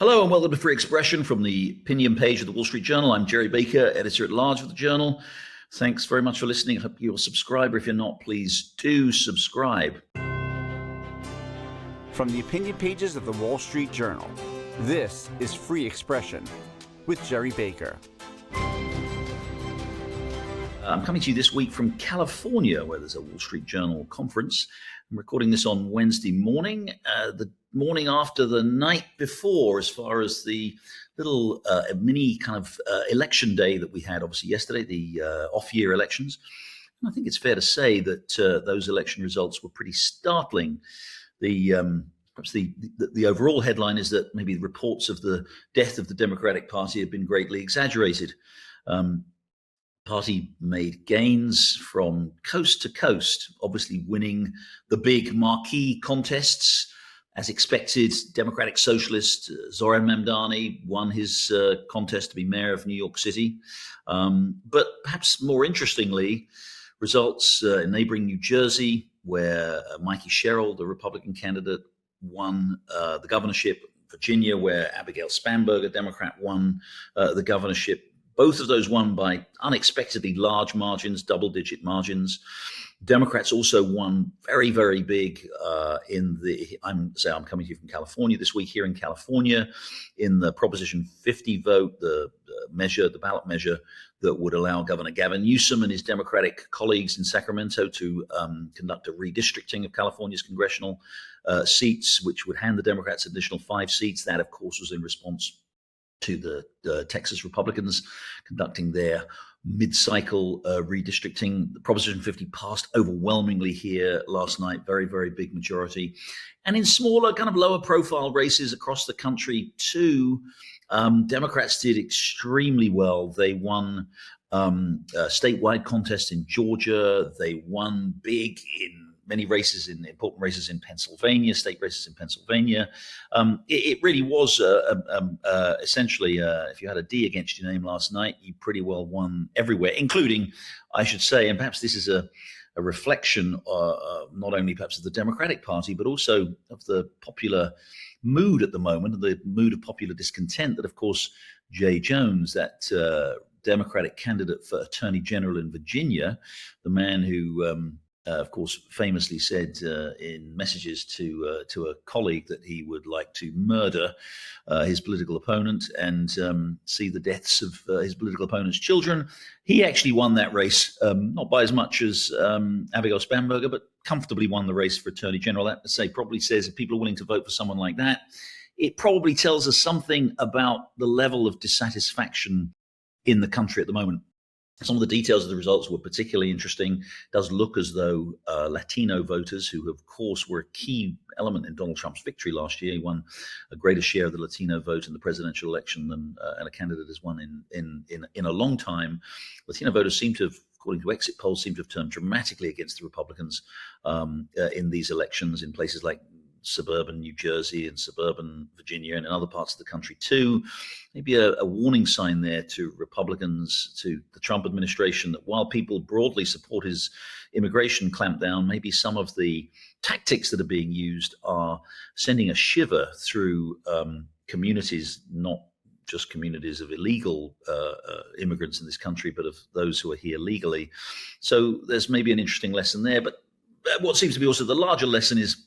Hello and welcome to Free Expression from the opinion page of the Wall Street Journal. I'm Gerry Baker, editor-at-large of the Journal. Thanks very much for listening. I hope you're a subscriber. If you're not, please do subscribe. From the opinion pages of the Wall Street Journal, this is Free Expression with Gerry Baker. I'm coming to you this week from California, where there's a Wall Street Journal conference. I'm recording this on Wednesday morning, the morning after the night before, as far as the little mini kind of election day that we had, obviously, yesterday, the off-year elections. And I think it's fair to say that those election results were pretty startling. Perhaps the overall headline is that maybe the reports of the death of the Democratic Party have been greatly exaggerated. Party made gains from coast to coast, obviously winning the big marquee contests. As expected, Democratic Socialist Zohran Mamdani won his contest to be mayor of New York City. But perhaps more interestingly, results in neighboring New Jersey, where Mikie, Sherrill, the Republican candidate, won the governorship. Virginia, where Abigail Spanberger, Democrat, won the governorship. Both of those won by unexpectedly large margins, double-digit margins. Democrats also won very, very big I'm coming to you from California this week, here in California, in the Proposition 50 vote, the ballot measure that would allow Governor Gavin Newsom and his Democratic colleagues in Sacramento to conduct a redistricting of California's congressional seats, which would hand the Democrats additional 5 seats. That, of course, was in response to the Texas Republicans conducting their mid-cycle redistricting. The Proposition 50 passed overwhelmingly here last night, very, very big majority. And in smaller, kind of lower profile races across the country too, Democrats did extremely well. They won statewide contests in Georgia. They won big in many races, in important races in Pennsylvania, state races in Pennsylvania. It really was essentially, if you had a D against your name last night, you pretty well won everywhere, including, I should say, and perhaps this is a reflection not only perhaps of the Democratic Party, but also of the popular mood at the moment, the mood of popular discontent that, of course, Jay Jones, that Democratic candidate for Attorney General in Virginia, the man who of course, famously said in messages to a colleague that he would like to murder his political opponent and see the deaths of his political opponent's children. He actually won that race, not by as much as Abigail Spanberger, but comfortably won the race for Attorney General. That, probably says if people are willing to vote for someone like that, it probably tells us something about the level of dissatisfaction in the country at the moment. Some of the details of the results were particularly interesting. It does look as though Latino voters, who of course were a key element in Donald Trump's victory last year, he won a greater share of the Latino vote in the presidential election than a candidate has won in a long time. Latino voters seem to have, according to exit polls, seem to have turned dramatically against the Republicans in these elections in places like suburban New Jersey and suburban Virginia and in other parts of the country too. Maybe a warning sign there to Republicans, to the Trump administration, that while people broadly support his immigration clampdown, maybe some of the tactics that are being used are sending a shiver through communities, not just communities of illegal immigrants in this country, but of those who are here legally. So there's maybe an interesting lesson there. But what seems to be also the larger lesson is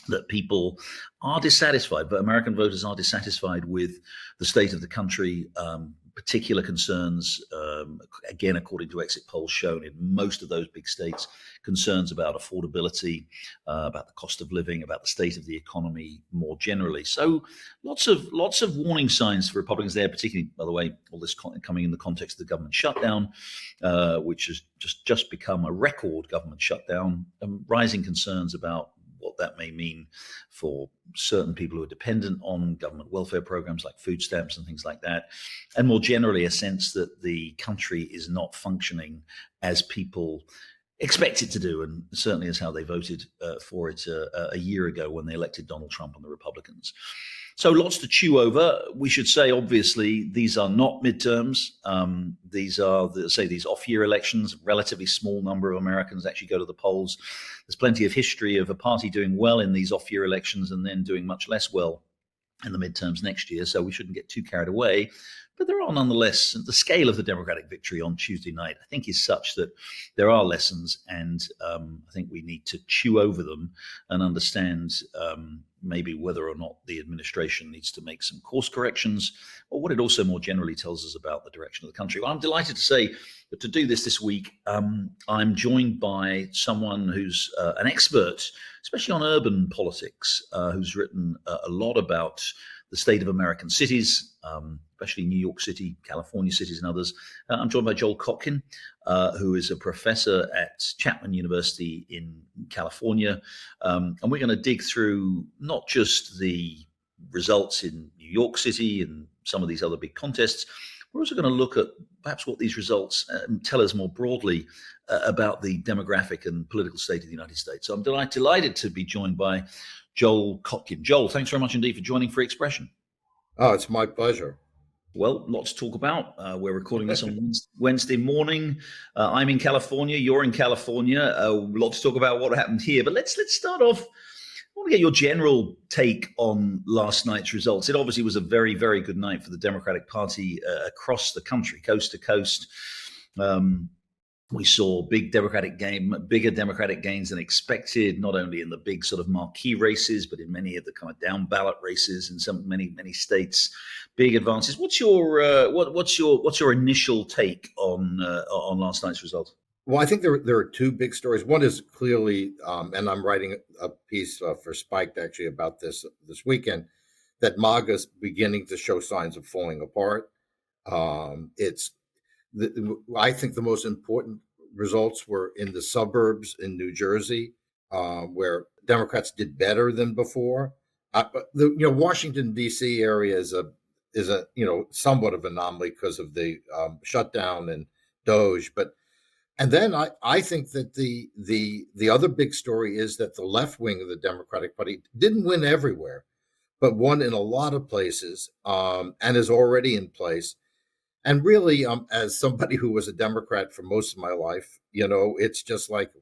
that people are dissatisfied, but American voters are dissatisfied with the state of the country, particular concerns, again, according to exit polls shown in most of those big states, concerns about affordability, about the cost of living, about the state of the economy more generally. So lots of warning signs for Republicans there, particularly, by the way, all this coming in the context of the government shutdown, which has just become a record government shutdown, rising concerns about what that may mean for certain people who are dependent on government welfare programs like food stamps and things like that. And more generally, a sense that the country is not functioning as people expect it to do, and certainly is how they voted for it a year ago when they elected Donald Trump and the Republicans. So lots to chew over. We should say, obviously, these are not midterms. These are, these off-year elections. Relatively small number of Americans actually go to the polls. There's plenty of history of a party doing well in these off-year elections and then doing much less well and the midterms next year, so we shouldn't get too carried away. But there are nonetheless, the scale of the Democratic victory on Tuesday night, I think, is such that there are lessons, and I think we need to chew over them and understand maybe whether or not the administration needs to make some course corrections, or what it also more generally tells us about the direction of the country. Well, I'm delighted to say that to do this week, I'm joined by someone who's an expert, especially on urban politics, who's written a lot about the state of American cities, especially New York City, California cities, and others. I'm joined by Joel Kotkin, who is a professor at Chapman University in California. And we're going to dig through not just the results in New York City and some of these other big contests. We're also going to look at perhaps what these results tell us more broadly about the demographic and political state of the United States. So I'm delighted to be joined by Joel Kotkin. Joel, thanks very much indeed for joining Free Expression. Oh, it's my pleasure. Well, lots to talk about. We're recording this on Wednesday morning. I'm in California. You're in California. Lots to talk about what happened here. But let's start off. I want to get your general take on last night's results. It obviously was a very, very good night for the Democratic Party across the country, coast to coast. We saw bigger Democratic gains than expected, not only in the big sort of marquee races, but in many of the kind of down ballot races in many states. Big advances. What's your initial take on last night's result? Well, I think there are two big stories. One is clearly, and I'm writing a piece for Spiked actually about this weekend, that MAGA is beginning to show signs of falling apart. I think the most important results were in the suburbs in New Jersey, where Democrats did better than before. Washington D.C. area is a somewhat of an anomaly because of the shutdown and Doge, and then I think that the other big story is that the left wing of the Democratic Party didn't win everywhere, but won in a lot of places, and is already in place. And really, as somebody who was a Democrat for most of my life, it's just like,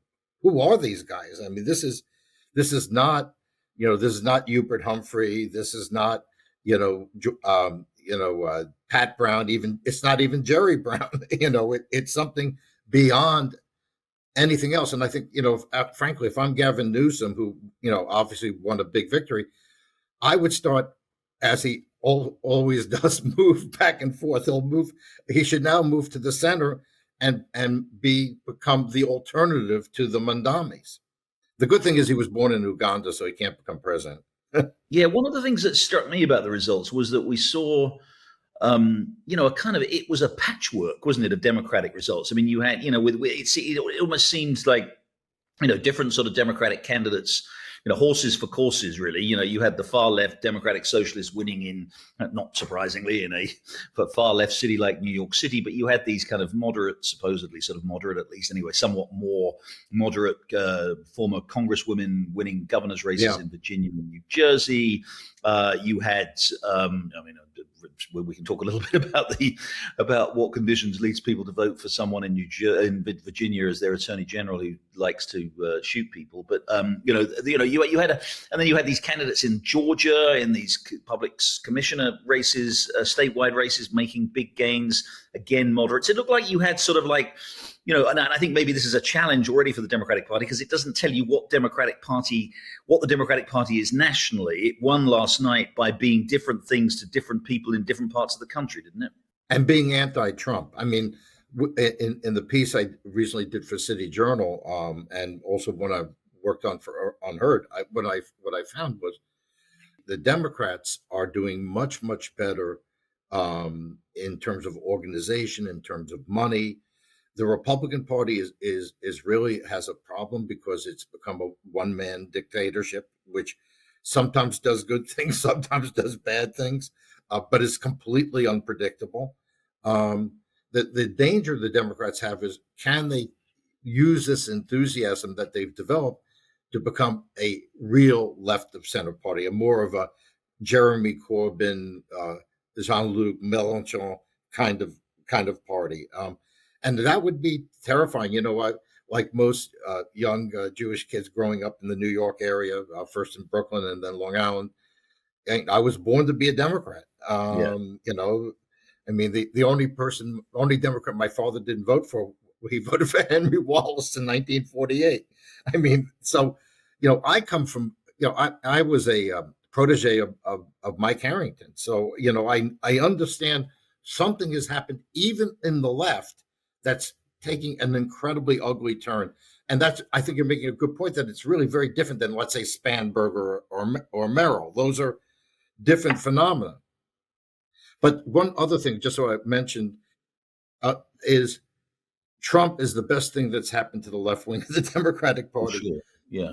who are these guys? I mean, this is not, this is not Hubert Humphrey. This is not, Pat Brown. Even it's not even Jerry Brown. It's something beyond anything else. And I think, frankly, if I'm Gavin Newsom, who obviously won a big victory, I would start, as he always does, move back and forth. He should now move to the center and become the alternative to the Mamdanis. The good thing is he was born in Uganda, so he can't become president. Yeah, one of the things that struck me about the results was that we saw, it was a patchwork, wasn't it, of Democratic results. I mean, you had, it almost seemed like, different sort of Democratic candidates, horses for courses, really. You had the far left Democratic Socialists winning in, not surprisingly, in a far left city like New York City, but you had these kind of supposedly sort of moderate, at least anyway, somewhat more moderate former congresswomen winning governor's races in Virginia and New Jersey. You had, we can talk a little bit about what conditions leads people to vote for someone in Virginia as their attorney general who likes to shoot people. But you had and then you had these candidates in Georgia in these public commissioner races, statewide races, making big gains. Again, moderates. It looked like you had sort of like, and I think maybe this is a challenge already for the Democratic Party because it doesn't tell you what the Democratic Party is nationally. It won last night by being different things to different people in different parts of the country, didn't it? And being anti-Trump. I mean, in the piece I recently did for City Journal, and also when I worked on Herd, what I found was the Democrats are doing much, much better in terms of organization, in terms of money. The Republican Party is really has a problem because it's become a one-man dictatorship, which sometimes does good things, sometimes does bad things, but is completely unpredictable. The danger the Democrats have is, can they use this enthusiasm that they've developed to become a real left of center party, a more of a Jeremy Corbyn, Jean-Luc Mélenchon kind of party. And that would be terrifying. Like most young Jewish kids growing up in the New York area, first in Brooklyn and then Long Island, I was born to be a Democrat. Yeah. I mean, the only Democrat my father didn't vote for, he voted for Henry Wallace in 1948. I mean, so, I come from, I was a protege of Mike Harrington. So, I understand something has happened even in the left that's taking an incredibly ugly turn. And I think you're making a good point that it's really very different than, let's say, Spanberger or Merrill. Those are different phenomena. But one other thing, just so I mentioned, is Trump is the best thing that's happened to the left wing of the Democratic Party. Sure. Yeah.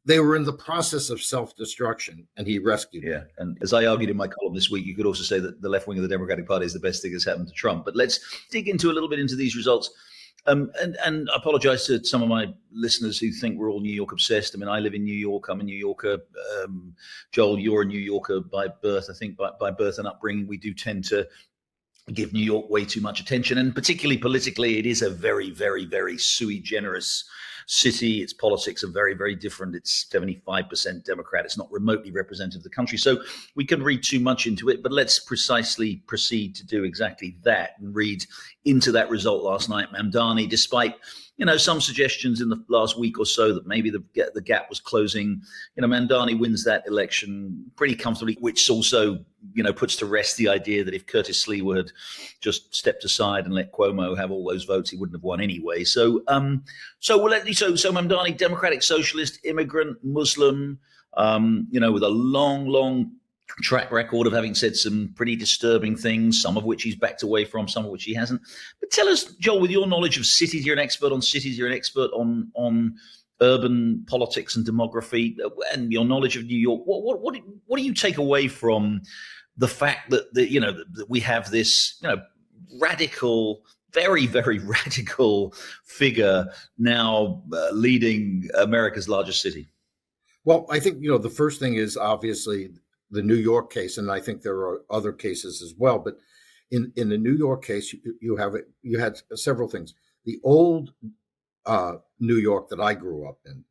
They were in the process of self-destruction, and he rescued them. Yeah. And as I argued in my column this week, you could also say that the left wing of the Democratic Party is the best thing that's happened to Trump. But let's dig into a little bit into these results. And I apologize to some of my listeners who think we're all New York obsessed. I mean, I live in New York. I'm a New Yorker. Joel, you're a New Yorker by birth. I think by birth and upbringing, we do tend to give New York way too much attention. And particularly politically, it is a very, very, very sui generis city. Its politics are very, very different. It's 75% Democrat. It's not remotely representative of the country. So we can read too much into it, but let's precisely proceed to do exactly that and read into that result last night. Mamdani, despite some suggestions in the last week or so that maybe the gap was closing, Mamdani wins that election pretty comfortably, which also, puts to rest the idea that if Curtis Sliwa had just stepped aside and let Cuomo have all those votes, he wouldn't have won anyway. So Mamdani, Democratic Socialist, immigrant, Muslim, with a long track record of having said some pretty disturbing things, some of which he's backed away from, some of which he hasn't. But tell us, Joel, with your knowledge of cities, you're an expert on cities, you're an expert on urban politics and demography, and your knowledge of New York. What do you take away from the fact that that we have this radical, very, very radical figure now leading America's largest city? Well, I think the first thing is obviously the New York case, and I think there are other cases as well. But in the New York case, you had several things. The old New York that I grew up in,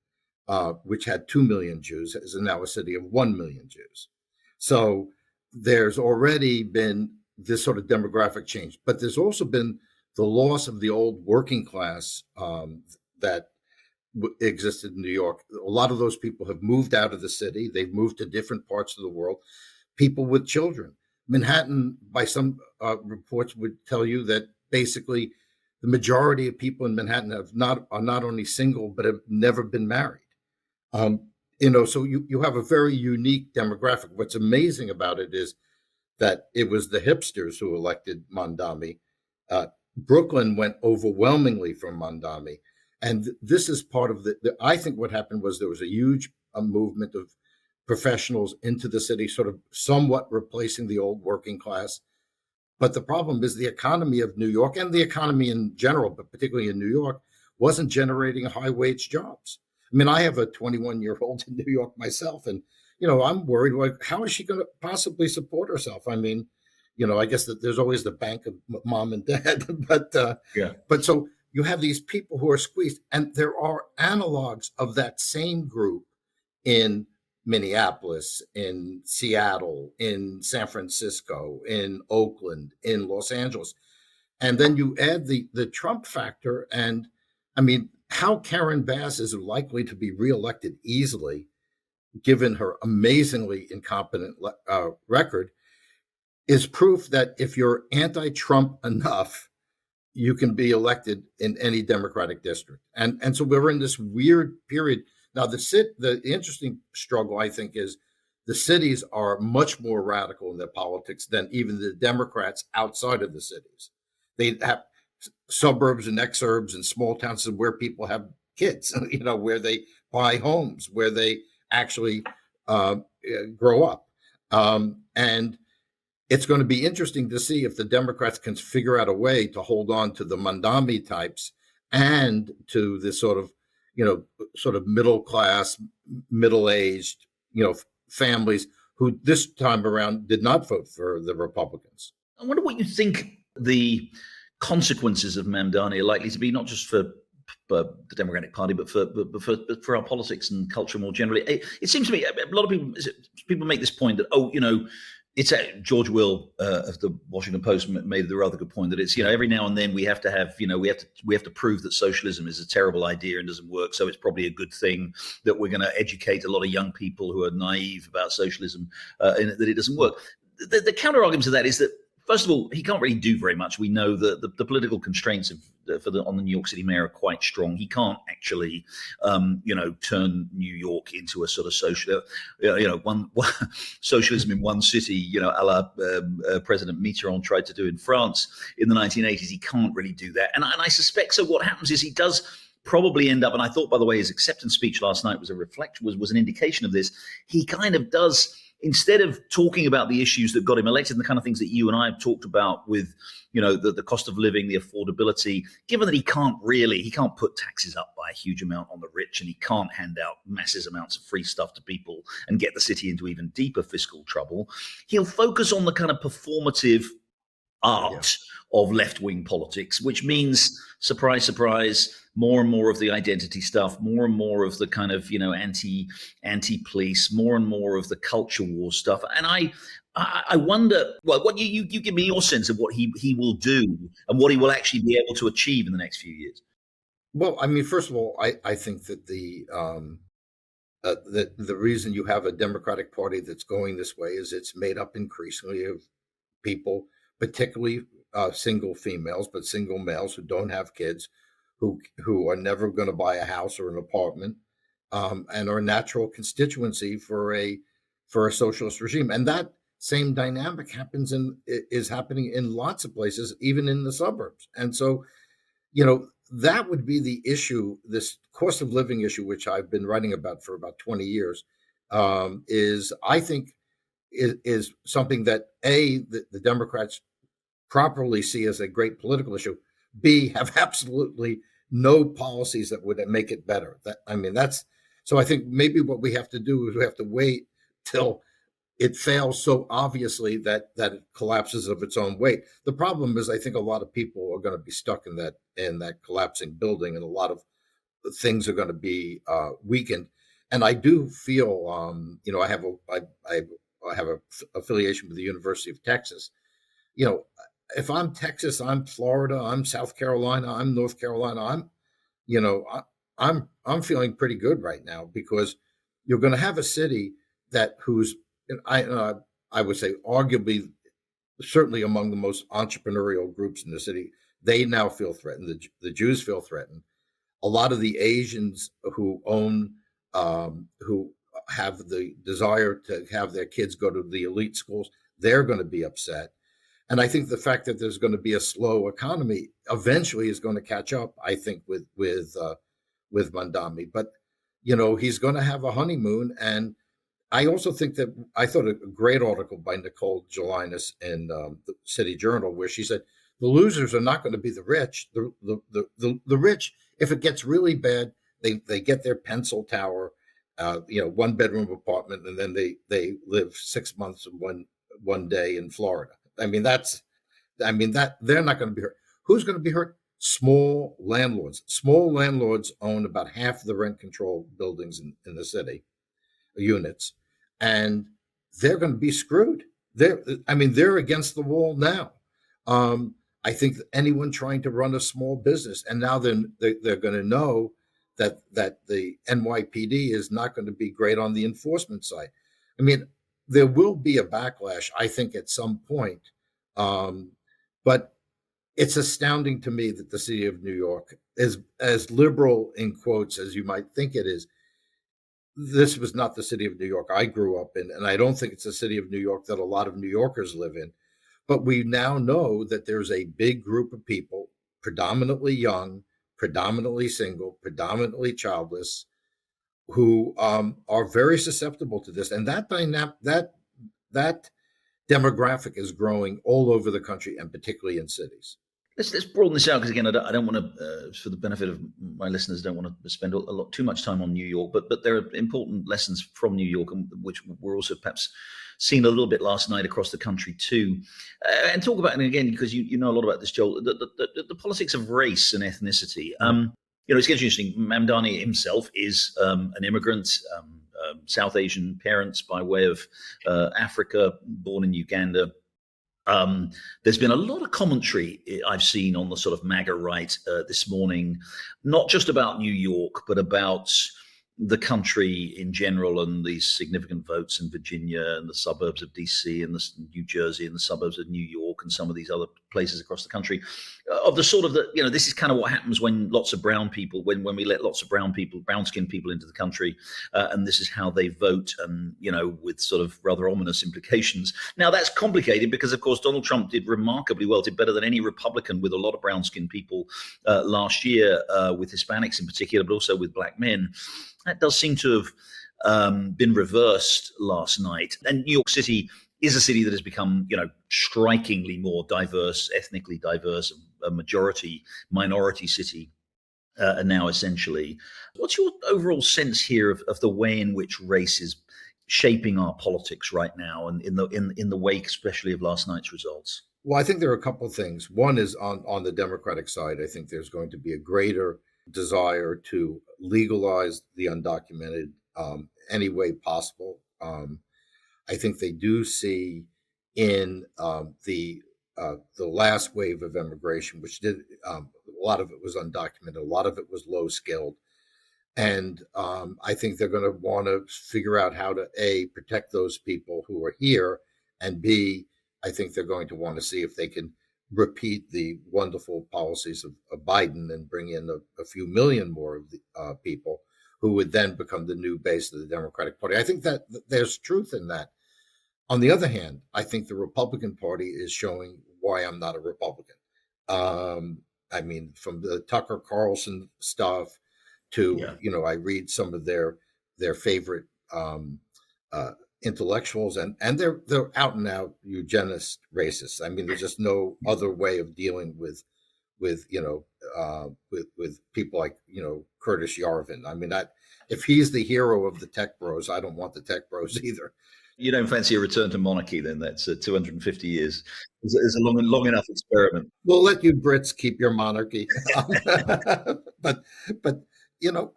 which had 2 million Jews, is now a city of 1 million Jews. So there's already been this sort of demographic change, but there's also been the loss of the old working class that existed in New York. A lot of those people have moved out of the city. They've moved to different parts of the world. People with children. Manhattan, by some reports, would tell you that basically the majority of people in Manhattan are not only single, but have never been married. So you have a very unique demographic. What's amazing about it is that it was the hipsters who elected Mamdani. Brooklyn went overwhelmingly for Mamdani. And this is part of I think what happened was there was a huge movement of professionals into the city, sort of somewhat replacing the old working class. But the problem is the economy of New York, and the economy in general, but particularly in New York, wasn't generating high wage jobs. I mean, I have a 21-year-old in New York myself, and, I'm worried, like, how is she going to possibly support herself? I mean, I guess that there's always the bank of mom and dad, but so you have these people who are squeezed, and there are analogs of that same group in Minneapolis, in Seattle, in San Francisco, in Oakland, in Los Angeles. And then you add the Trump factor, and I mean, how Karen Bass is likely to be reelected easily, given her amazingly incompetent record, is proof that if you're anti-Trump enough, you can be elected in any Democratic district. And so we're in this weird period. Now, the interesting struggle, I think, is the cities are much more radical in their politics than even the Democrats outside of the cities. They have suburbs and exurbs and small towns where people have kids, where they buy homes, where they actually grow up. And it's going to be interesting to see if the Democrats can figure out a way to hold on to the Mamdani types and to this sort of middle class, middle-aged, families who this time around did not vote for the Republicans. I wonder what you think the consequences of Mamdani are likely to be, not just for the Democratic Party, but for our politics and culture more generally. It seems to me a lot of people make this point that it's George Will of the Washington Post made the rather good point that it's every now and then we have to prove that socialism is a terrible idea and doesn't work. So it's probably a good thing that we're going to educate a lot of young people who are naive about socialism that it doesn't work. The counter argument to that is that, first of all, he can't really do very much. We know that the political constraints on the New York City mayor are quite strong. He can't actually, turn New York into a sort of one socialism in one city, a la President Mitterrand tried to do in France in the 1980s. He can't really do that. And I suspect so. What happens is he does probably end up, and I thought, by the way, his acceptance speech last night was an indication of this. He kind of does. Instead of talking about the issues that got him elected and the kind of things that you and I have talked about with, the cost of living, the affordability, given that he can't put taxes up by a huge amount on the rich, and he can't hand out massive amounts of free stuff to people and get the city into even deeper fiscal trouble, he'll focus on the kind of performative art of left-wing politics, which means, surprise, surprise, more and more of the identity stuff, more and more of the kind of, anti-police, more and more of the culture war stuff. And I wonder, what you give me your sense of what he will do and what he will actually be able to achieve in the next few years. Well, I mean, first of all, I think that the reason you have a Democratic Party that's going this way is it's made up increasingly of people, particularly single females, but single males who don't have kids, who are never going to buy a house or an apartment, and are a natural constituency for a socialist regime. And that same dynamic is happening in lots of places, even in the suburbs. And so, that would be the issue. This cost of living issue, which I've been writing about for about 20 years, is something that the Democrats properly see as a great political issue. B, have absolutely no policies that would make it better. So I think maybe what we have to do is we have to wait till it fails so obviously that it collapses of its own weight. The problem is, I think a lot of people are going to be stuck in that collapsing building, and a lot of things are going to be weakened. And I do feel, I have a affiliation with the University of Texas. If I'm Texas, I'm Florida, I'm South Carolina, I'm North Carolina, I'm feeling pretty good right now, because you're going to have a city who's, I would say, arguably, certainly among the most entrepreneurial groups in the city. They now feel threatened. The Jews feel threatened. A lot of the Asians who have the desire to have their kids go to the elite schools, they're going to be upset. And I think the fact that there's going to be a slow economy eventually is going to catch up, I think, with Mamdani. But, he's going to have a honeymoon. And I also think that I thought a great article by Nicole Gelinas in the City Journal, where she said, the losers are not going to be the rich. The rich, if it gets really bad, they get their pencil tower, 1-bedroom apartment, and then they live 6 months in one day in Florida. That they're not going to be hurt. Who's going to be hurt? Small landlords. Small landlords own about half the rent control buildings in the city, units, and they're going to be screwed. They're against the wall now. I think that anyone trying to run a small business, and now they're going to know that the NYPD is not going to be great on the enforcement side. There will be a backlash, I think, at some point. But it's astounding to me that the city of New York is as liberal, in quotes, as you might think it is. This was not the city of New York I grew up in, and I don't think it's a city of New York that a lot of New Yorkers live in. But we now know that there's a big group of people, predominantly young, predominantly single, predominantly childless, who are very susceptible to this. And that demographic is growing all over the country, and particularly in cities. Let's broaden this out, because again, I don't want to, for the benefit of my listeners, don't want to spend too much time on New York, but there are important lessons from New York, which were also perhaps seen a little bit last night across the country too. And talk about, and again, because you know a lot about this, Joel, the politics of race and ethnicity. It's interesting. Mamdani himself is an immigrant, South Asian parents by way of Africa, born in Uganda. There's been a lot of commentary I've seen on the sort of MAGA right this morning, not just about New York, but about the country in general and the significant votes in Virginia and the suburbs of DC and the New Jersey and the suburbs of New York and some of these other places across the country, of the sort of this is kind of what happens when lots of brown people, when we let lots of brown-skinned people into the country, and this is how they vote, and with sort of rather ominous implications. Now that's complicated because, of course, Donald Trump did remarkably well, did better than any Republican with a lot of brown-skinned people last year, with Hispanics in particular, but also with black men. That does seem to have been reversed last night. And New York City is a city that has become, strikingly more diverse, ethnically diverse, a minority city now, essentially. What's your overall sense here of the way in which race is shaping our politics right now, and in the wake, especially of last night's results? Well, I think there are a couple of things. One is on the Democratic side. I think there's going to be a greater desire to legalize the undocumented any way possible. I think they do see in the last wave of immigration, which did a lot of it was undocumented, a lot of it was low skilled, and I think they're going to want to figure out how to A, protect those people who are here, and B, I think they're going to want to see if they can repeat the wonderful policies of Biden and bring in a few million more of the people who would then become the new base of the Democratic Party. I think that there's truth in that. On the other hand, I think the Republican Party is showing why I'm not a Republican. I mean, from the Tucker Carlson stuff to, I read some of their favorite intellectuals, and they're out and out eugenist racists. I mean, there's just no other way of dealing with people like Curtis Yarvin. I mean, if he's the hero of the tech bros, I don't want the tech bros either. You don't fancy a return to monarchy, then? That's 250 years. It's a long enough experiment. We'll let you Brits keep your monarchy, but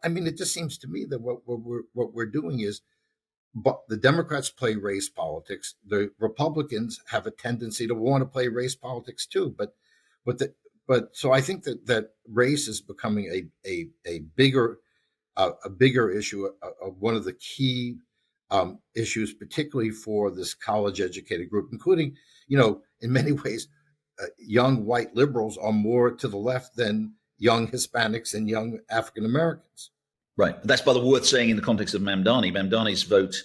I mean, it just seems to me that what we're doing is. But the Democrats play race politics. The Republicans have a tendency to want to play race politics too. But so I think that race is becoming a bigger issue, one of the key issues, particularly for this college educated group, including, in many ways, young white liberals are more to the left than young Hispanics and young African Americans. Right. That's, by the way, worth saying in the context of Mamdani. Mamdani's vote,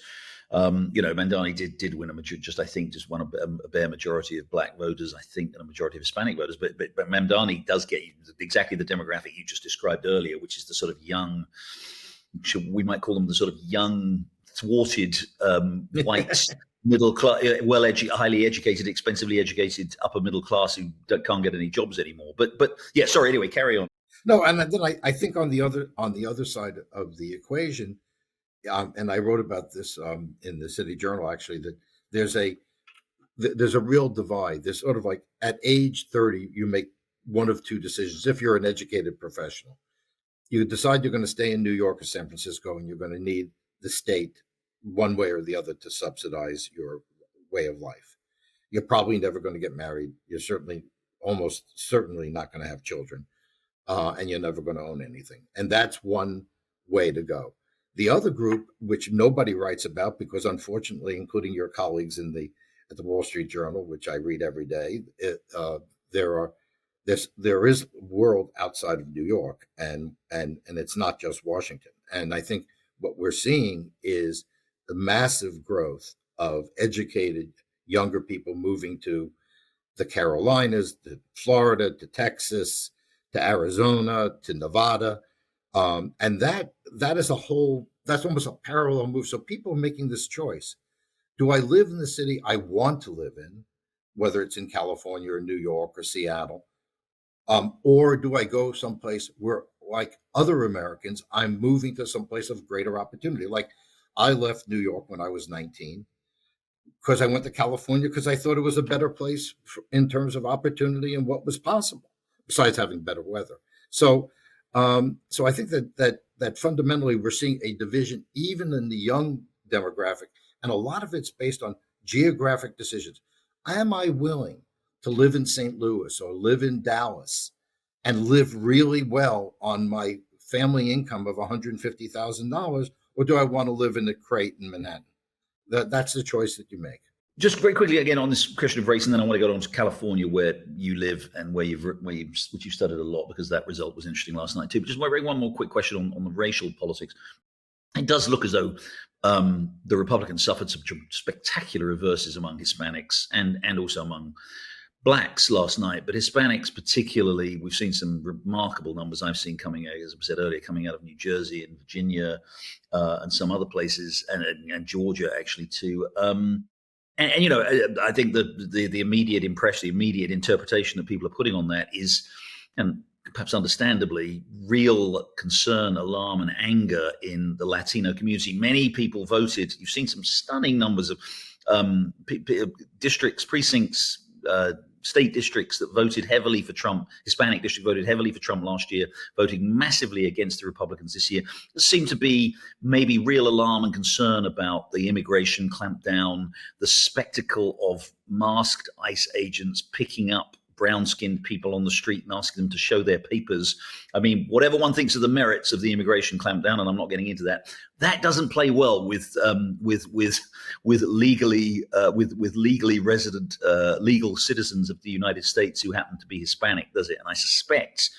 Mamdani did win just won a bare majority of black voters, I think, and a majority of Hispanic voters. But Mamdani does get exactly the demographic you just described earlier, which is the sort of young, we might call them the sort of young, thwarted, white, middle class, highly educated, expensively educated, upper middle class who can't get any jobs anymore. But yeah, sorry. Anyway, carry on. No, and then I think on the other side of the equation, and I wrote about this in the City Journal actually, that there's a real divide. There's sort of like at age 30, you make one of two decisions. If you're an educated professional, you decide you're going to stay in New York or San Francisco, and you're going to need the state one way or the other to subsidize your way of life. You're probably never going to get married. You're almost certainly not going to have children. And you're never going to own anything. And that's one way to go. The other group, which nobody writes about, because unfortunately, including your colleagues at the Wall Street Journal, which I read every day, there is a world outside of New York, and it's not just Washington. And I think what we're seeing is the massive growth of educated younger people moving to the Carolinas, to Florida, to Texas, to Arizona, to Nevada. And that is that's almost a parallel move. So people are making this choice. Do I live in the city I want to live in, whether it's in California or New York or Seattle? Or do I go someplace where, like other Americans, I'm moving to someplace of greater opportunity? Like I left New York when I was 19 because I went to California because I thought it was a better place in terms of opportunity and what was possible, besides having better weather. So So I think that fundamentally we're seeing a division even in the young demographic, and a lot of it's based on geographic decisions. Am I willing to live in St. Louis or live in Dallas and live really well on my family income of $150,000, or do I want to live in the crate in Manhattan? That's the choice that you make. Just very quickly again on this question of race, and then I want to go on to California, where you live and which you've studied a lot, because that result was interesting last night too. But just one more quick question on the racial politics. It does look as though the Republicans suffered some spectacular reverses among Hispanics and also among blacks last night, but Hispanics particularly, we've seen some remarkable numbers I've seen coming out, as I said earlier, coming out of New Jersey and Virginia and some other places, and Georgia actually too. And you know, I think the immediate impression, the immediate interpretation that people are putting on that is, and perhaps understandably, real concern, alarm, and anger in the Latino community. Many people voted. You've seen some stunning numbers of districts, precincts, state districts that voted heavily for Trump. Hispanic district voted heavily for Trump last year, voting massively against the Republicans this year. There seemed to be maybe real alarm and concern about the immigration clampdown, the spectacle of masked ICE agents picking up brown-skinned people on the street and asking them to show their papers. I mean, whatever one thinks of the merits of the immigration clampdown, and I'm not getting into that, that doesn't play well with legally resident legal citizens of the United States who happen to be Hispanic, does it? And I suspect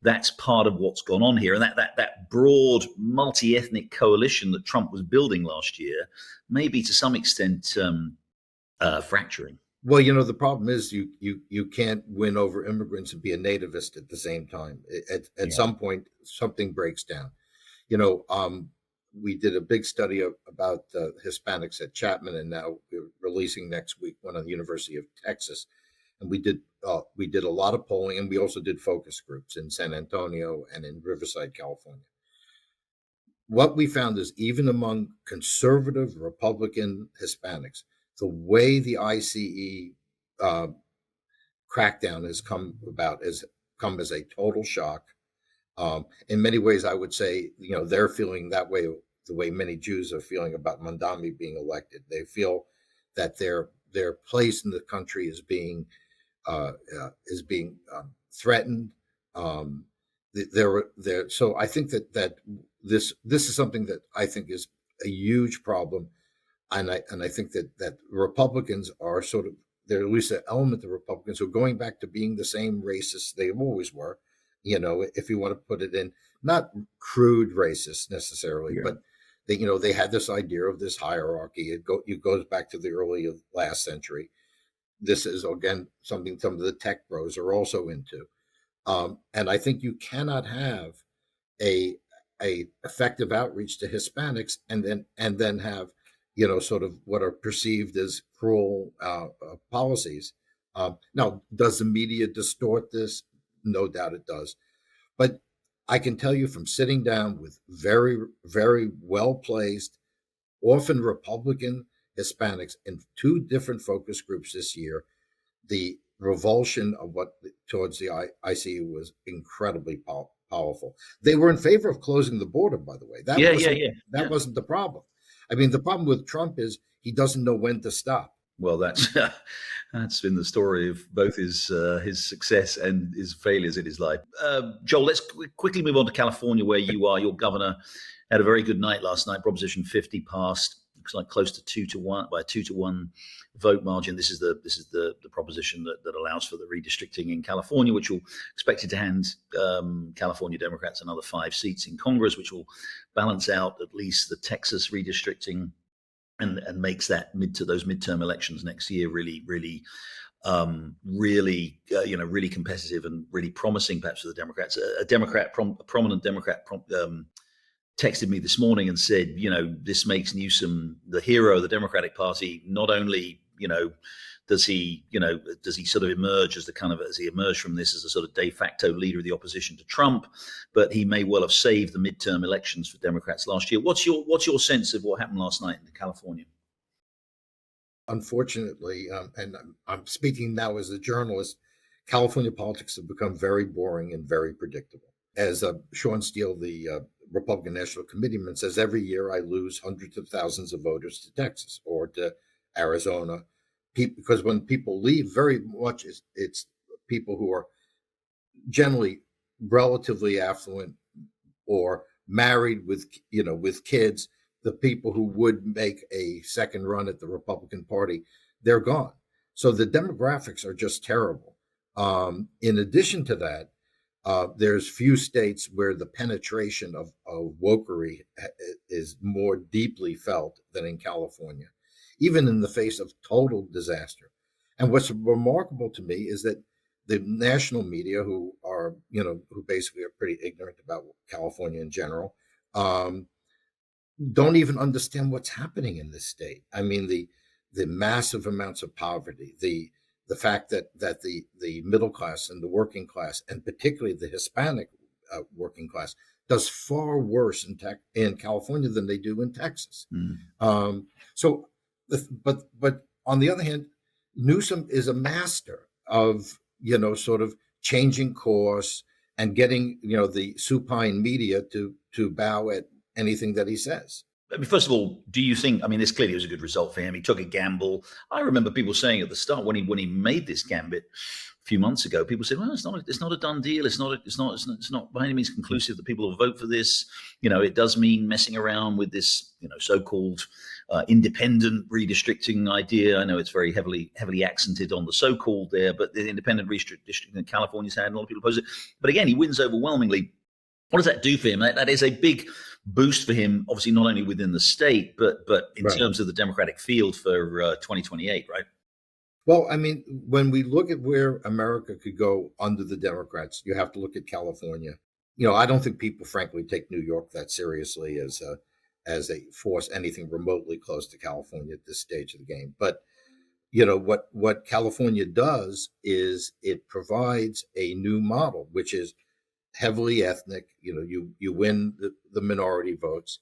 that's part of what's gone on here, and that broad multi-ethnic coalition that Trump was building last year, maybe to some extent fracturing. Well, you know, the problem is you can't win over immigrants and be a nativist at the same time. At some point, something breaks down. You know, we did a big study about Hispanics at Chapman, and now we're releasing next week one on the University of Texas. And we did a lot of polling, and we also did focus groups in San Antonio and in Riverside, California. What we found is even among conservative Republican Hispanics, the way the ICE crackdown has come about has come as a total shock. In many ways, I would say, you know, they're feeling that way, the way many Jews are feeling about Mamdani being elected. They feel that their place in the country is being threatened. So I think that this is something that I think is a huge problem. And I think that Republicans are sort of, there at least an element of Republicans who are going back to being the same racists they always were, you know, if you want to put it in, not crude racists necessarily, but they had this idea of this hierarchy. It goes back to the early of last century. This is, again, something some of the tech bros are also into. And I think you cannot have a effective outreach to Hispanics and then have, you know, sort of what are perceived as cruel policies. Now, does the media distort this? No doubt it does. But I can tell you from sitting down with very, very well-placed, often Republican Hispanics in two different focus groups this year, the revulsion of towards the ICE was incredibly powerful. They were in favor of closing the border, by the way. That wasn't the problem. I mean, the problem with Trump is he doesn't know when to stop. Well, that's been the story of both his success and his failures in his life. Joel, let's quickly move on to California, where you are. Your governor had a very good night last night. Proposition 50 passed. Looks like close to 2-1 by a 2-1 vote margin. This is the proposition that allows for the redistricting in California, which will expected to hand California Democrats another 5 seats in Congress, which will balance out at least the Texas redistricting and makes that those midterm elections next year really competitive and really promising, perhaps, for the Democrats. A prominent Democrat texted me this morning and said, you know, this makes Newsom the hero of the Democratic Party. Not only, you know, does he sort of emerge as he emerged from this as a sort of de facto leader of the opposition to Trump, but he may well have saved the midterm elections for Democrats last year. What's your sense of what happened last night in California? Unfortunately, and I'm speaking now as a journalist, California politics have become very boring and very predictable. as Sean Steele, the Republican National Committeeman, says, every year I lose hundreds of thousands of voters to Texas or to Arizona, because when people leave, very much it's people who are generally relatively affluent or married with kids. The people who would make a second run at the Republican Party, they're gone. So the demographics are just terrible. In addition to that, there's few states where the penetration of wokery is more deeply felt than in California, even in the face of total disaster. And what's remarkable to me is that the national media, who basically are pretty ignorant about California in general, don't even understand what's happening in this state. I mean, the massive amounts of poverty, the fact that the middle class and the working class, and particularly the Hispanic working class, does far worse in California than they do in Texas. But on the other hand, Newsom is a master of sort of changing course and getting the supine media to bow at anything that he says. I mean, first of all, do you think? I mean, this clearly was a good result for him. He took a gamble. I remember people saying at the start when he made this gambit a few months ago, people said, "Well, it's not a done deal. It's not by any means conclusive that people will vote for this. It does mean messing around with this, so-called independent redistricting idea. I know it's very heavily accented on the so-called there, but the independent redistricting that California's had, a lot of people oppose it. But again, he wins overwhelmingly. What does that do for him? That is a big boost for him, obviously not only within the state, but in terms of the Democratic field for 2028, right? Well, I mean, when we look at where America could go under the Democrats, you have to look at California. I don't think people, frankly, take New York that seriously as a force anything remotely close to California at this stage of the game. But what California does is it provides a new model, which is heavily ethnic. You win the minority votes.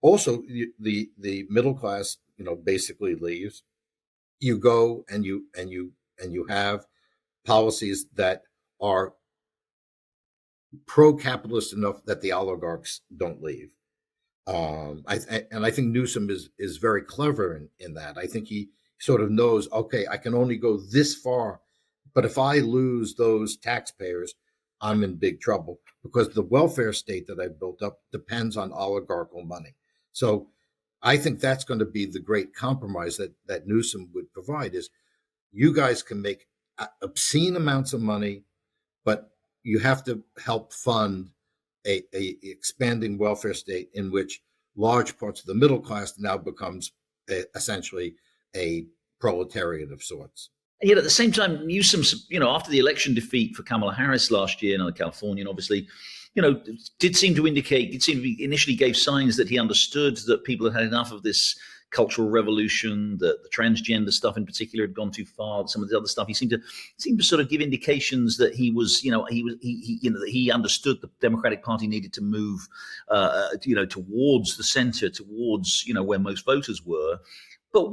Also, the middle class, basically leaves. You go and you have policies that are pro-capitalist enough that the oligarchs don't leave. I think Newsom is very clever in that. I think he sort of knows, okay, I can only go this far, but if I lose those taxpayers, I'm in big trouble, because the welfare state that I've built up depends on oligarchical money. So I think that's going to be the great compromise that Newsom would provide, is you guys can make obscene amounts of money, but you have to help fund a expanding welfare state in which large parts of the middle class now becomes essentially a proletariat of sorts. And yet at the same time, Newsom, after the election defeat for Kamala Harris last year in California, obviously, did seem to initially gave signs that he understood that people had had enough of this cultural revolution, that the transgender stuff in particular had gone too far. Some of the other stuff, he seemed to sort of give indications that he understood the Democratic Party needed to move, towards the center, towards where most voters were. But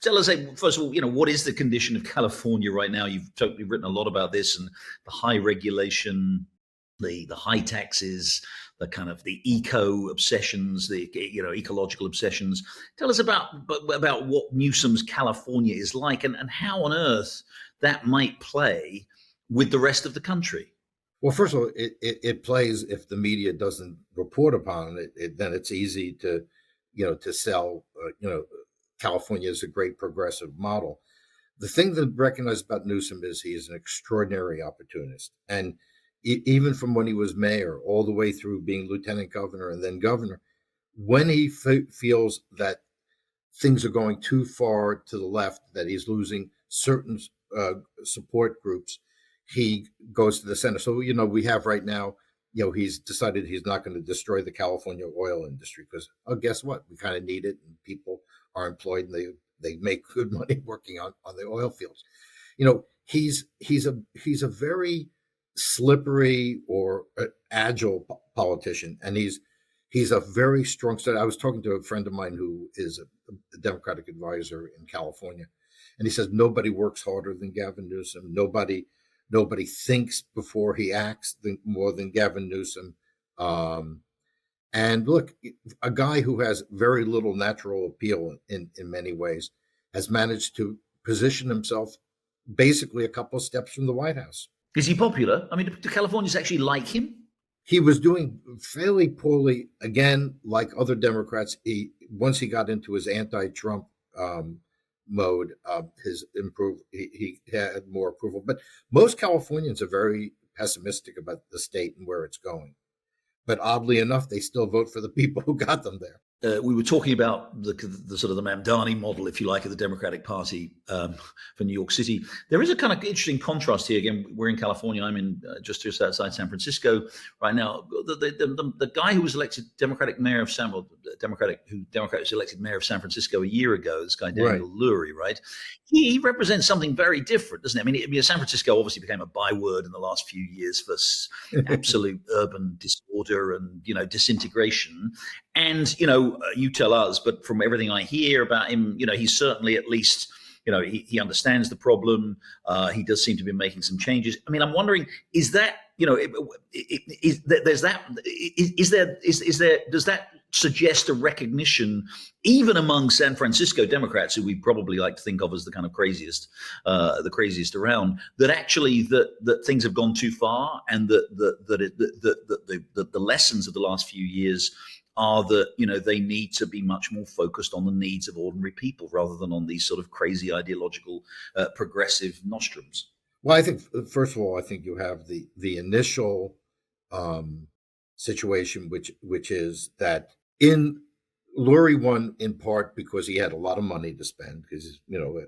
tell us, first of all, what is the condition of California right now? You've totally written a lot about this, and the high regulation, the high taxes, the kind of the eco obsessions, the ecological obsessions. Tell us about what Newsom's California is like, and how on earth that might play with the rest of the country. Well, first of all, it plays, if the media doesn't report upon it, then it's easy to sell California is a great progressive model. The thing to recognize about Newsom is he is an extraordinary opportunist. And even from when he was mayor all the way through being lieutenant governor and then governor, when he feels that things are going too far to the left, that he's losing certain support groups, he goes to the center. So, we have right now, he's decided he's not going to destroy the California oil industry because, guess what? We kind of need it, and people are employed, and they make good money working on the oil fields. He's a very slippery or agile politician, and he's a very strong study. I was talking to a friend of mine who is a Democratic advisor in California, and he says nobody works harder than Gavin Newsom. Nobody Nobody thinks before he acts more than Gavin Newsom. And look, a guy who has very little natural appeal in many ways has managed to position himself basically a couple of steps from the White House. Is he popular? I mean, do Californians actually like him? He was doing fairly poorly, again, like other Democrats. Once he got into his anti-Trump mode, he had more approval. But most Californians are very pessimistic about the state and where it's going. But oddly enough, they still vote for the people who got them there. We were talking about the sort of the Mamdani model, if you like, of the Democratic Party for New York City. There is a kind of interesting contrast here. Again, we're in California. I'm in just outside San Francisco right now. The guy who was elected Democratic mayor of Democrat was elected mayor of San Francisco a year ago. This guy Daniel Lurie, right? He represents something very different, doesn't he? I mean, San Francisco obviously became a byword in the last few years for absolute urban disorder and disintegration. And, you tell us, but from everything I hear about him, he's certainly at least, he understands the problem. He does seem to be making some changes. I mean, I'm wondering, is that, does that suggest a recognition, even among San Francisco Democrats, who we probably like to think of as the kind of craziest around, that actually that things have gone too far, and that the lessons of the last few years are that they need to be much more focused on the needs of ordinary people rather than on these sort of crazy ideological progressive nostrums? Well, I think first of all, I think you have the initial situation, which is that in Lurie won in part because he had a lot of money to spend, because he's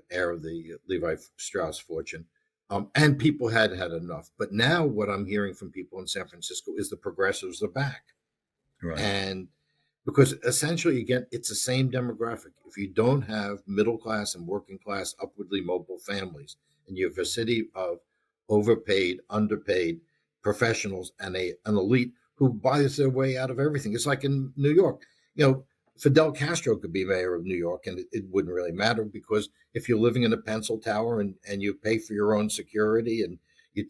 heir of the Levi Strauss fortune, and people had enough. But now what I'm hearing from people in San Francisco is the progressives are back, right? And because essentially, again, it's the same demographic. If you don't have middle class and working class, upwardly mobile families, and you have a city of overpaid, underpaid professionals and an elite who buys their way out of everything. It's like in New York. Fidel Castro could be mayor of New York, and it wouldn't really matter, because if you're living in a pencil tower and you pay for your own security and you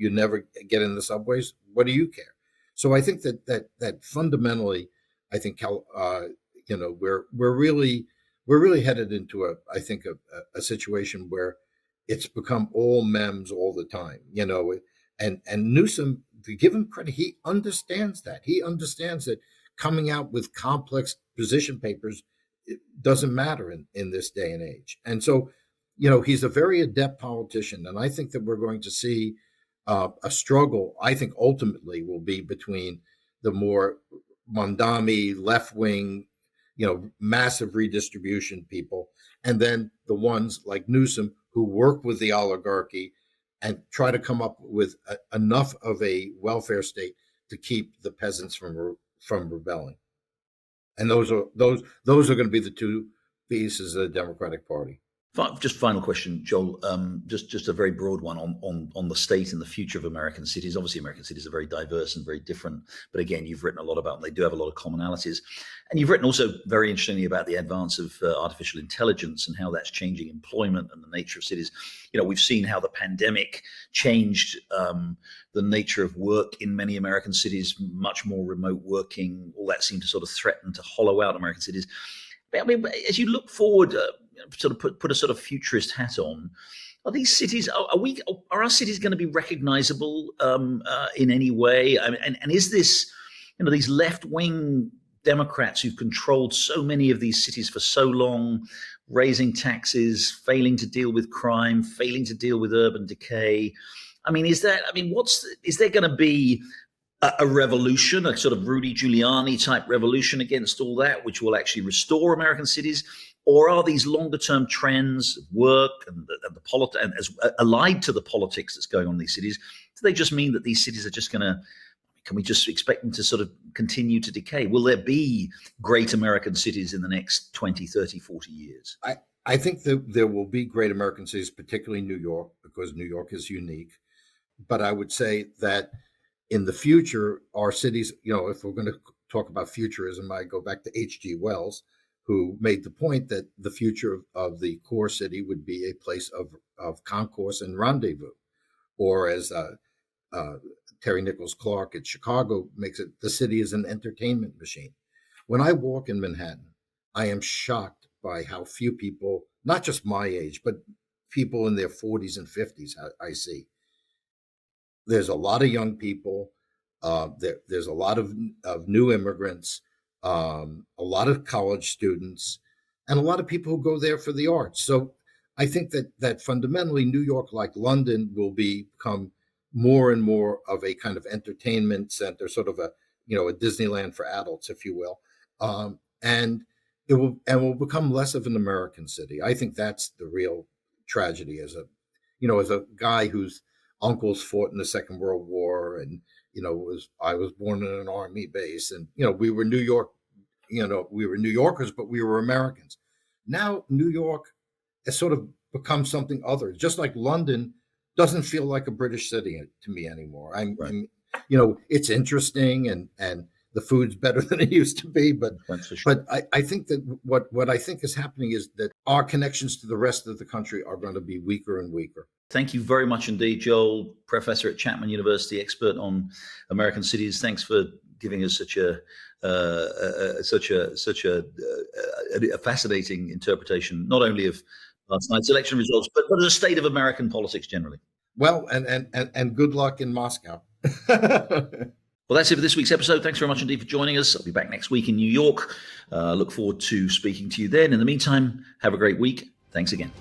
never get in the subways, what do you care? So I think that fundamentally, I think we're really headed into a situation where it's become all memes all the time, and Newsom, to give him credit, he understands that. He understands that coming out with complex position papers, it doesn't matter in this day and age. And so, he's a very adept politician, and I think that we're going to see a struggle, I think ultimately will be between the more Mamdani, left-wing, massive redistribution people, and then the ones like Newsom who work with the oligarchy and try to come up with enough of a welfare state to keep the peasants from rebelling. And those are going to be the two pieces of the Democratic Party. Just final question, Joel. Just a very broad one on the state and the future of American cities. Obviously, American cities are very diverse and very different. But again, you've written a lot about them. They do have a lot of commonalities. And you've written also very interestingly about the advance of artificial intelligence and how that's changing employment and the nature of cities. We've seen how the pandemic changed the nature of work in many American cities, much more remote working. All that seemed to sort of threaten to hollow out American cities. I mean, as you look forward, sort of put a sort of futurist hat on, are these cities? Are our cities going to be recognizable in any way? I mean, and is this, these left-wing Democrats who've controlled so many of these cities for so long, raising taxes, failing to deal with crime, failing to deal with urban decay? I mean, is there going to be a revolution, a sort of Rudy Giuliani type revolution against all that, which will actually restore American cities? Or are these longer term trends of work and the politics, and as allied to the politics that's going on in these cities, do they just mean that these cities are just can we just expect them to sort of continue to decay? Will there be great American cities in the next 20, 30, 40 years? I think that there will be great American cities, particularly New York, because New York is unique. But I would say that in the future, our cities, if we're going to talk about futurism, I go back to H.G. Wells, who made the point that the future of the core city would be a place of concourse and rendezvous, or as Terry Nichols Clark at Chicago makes it, the city is an entertainment machine. When I walk in Manhattan, I am shocked by how few people, not just my age, but people in their 40s and 50s, I see. There's a lot of young people. There's a lot of new immigrants, a lot of college students, and a lot of people who go there for the arts. So I think that fundamentally New York, like London, will become more and more of a kind of entertainment center, sort of a Disneyland for adults, if you will, and will become less of an American city. I think that's the real tragedy. As a guy whose uncles fought in the Second World War, and I was born in an army base, and we were New York, we were New Yorkers, but we were Americans. Now New York has sort of become something other, just like London doesn't feel like a British city to me anymore. It's interesting and the food's better than it used to be, but I think that what I think is happening is that our connections to the rest of the country are going to be weaker and weaker. Thank you very much indeed, Joel, professor at Chapman University, expert on American cities. Thanks for giving us such a fascinating interpretation, not only of last night's election results, but the state of American politics generally. Well, and good luck in Moscow. Well, that's it for this week's episode. Thanks very much indeed for joining us. I'll be back next week in New York. Look forward to speaking to you then. In the meantime, have a great week. Thanks again.